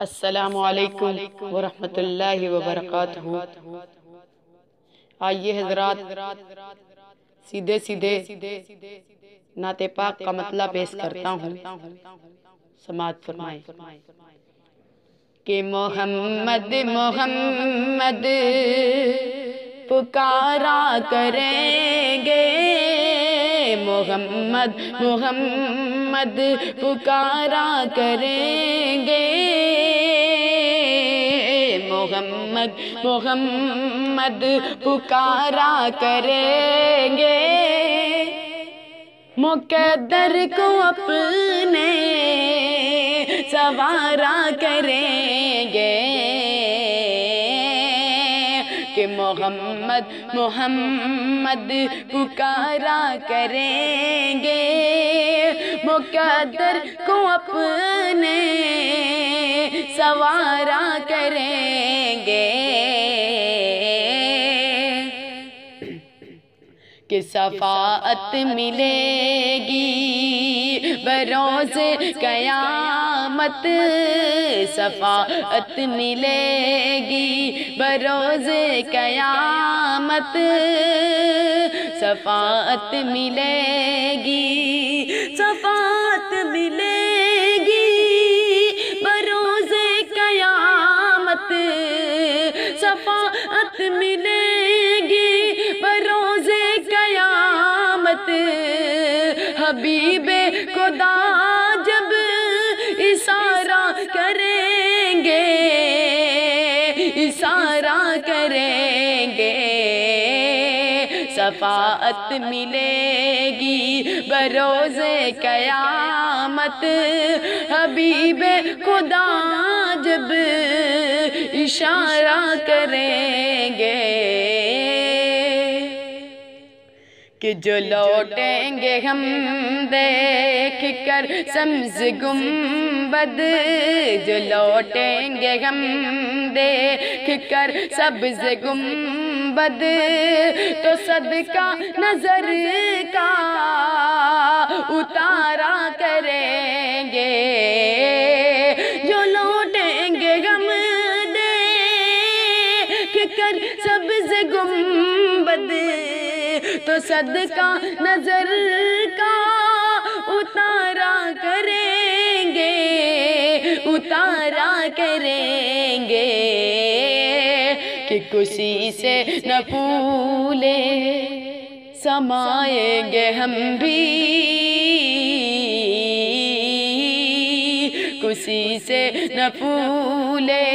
السلام علیکم ورحمۃ اللہ وبرکاتہ۔ آئیے حضرات سیدھے نعت پاک کا مطلع پیش کرتا ہوں، سماعت فرمائیں کہ محمد محمد پکارا کریں گے، محمد محمد پکارا کریں گے، محمد محمد پکارا کریں گے، مقدر کو اپنے سوارا کریں گے، کہ محمد محمد پکارا کریں گے، مقدر کو اپنے سوارا کریں گے، کہ شفاعت ملے گی بروز قیامت، شفاعت ملے گی بروز قیامت، شفاعت ملے گی، شفاعت ملے گی بروز قیامت، شفاعت ملے گی بروز قیامت، حبیب خدا جب اشارہ کریں گے، اشارہ کریں گے، شفاعت ملے گی بروز قیامت، حبیب خدا جب اشارہ کریں گے، کہ جو لوٹیں گے ہم دیکھ کر سبز گنبد، جو لوٹیں گے ہم دیکھ کر سبز گنبد، تو صدقہ نظر کا اتارا کریں گے، جو لوٹیں گے ہم دیکھ کر سبز گنبد، تو صدقہ نظر کا اتارا کریں گے، اتارا کریں گے، کہ کسی سے نہ پھولے سمائیں گے ہم بھی، کسی سے نہ پھولے،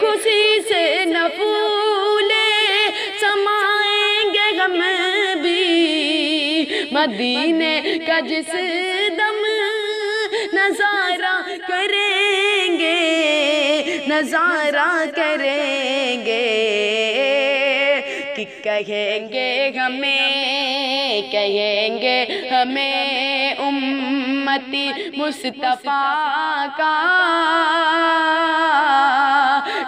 کسی سے نہ پھولے سمائیں گے ہم بھی، مدینے کا جس دم نظارہ کریں گے، نظارہ کریں گے، کہ کہیں گے ہمیں، کہیں گے ہمیں امتی مصطفیٰ کا،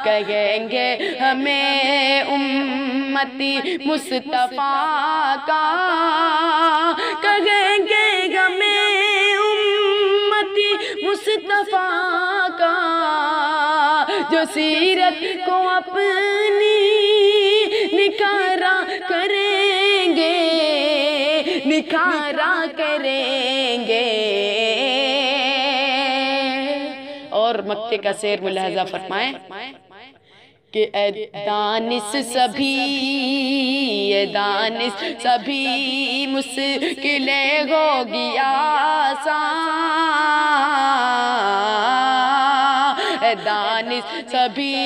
کہیں گے ہمیں امتی مصطفیٰ کا، کہیں گے ہمیں امتی مصطفیٰ کا، جو سیرت کو اپنی نکھارا کریں گے، نکھارا کریں گے، اور مکتے کا شعر ملاحظہ فرمائیں کہ اے دانش سبھی، اے دانش سبھی مشکلیں ہوگی آسان، اے دانش سبھی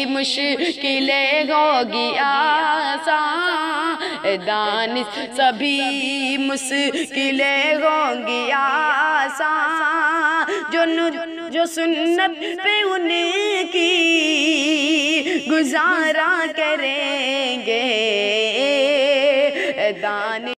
مشکلیں ہوگی آسان، اے دانش سبھی مشکلیں ہوگی آسان، جو سنت پہ ان کی گزارا کریں گے، اے دانش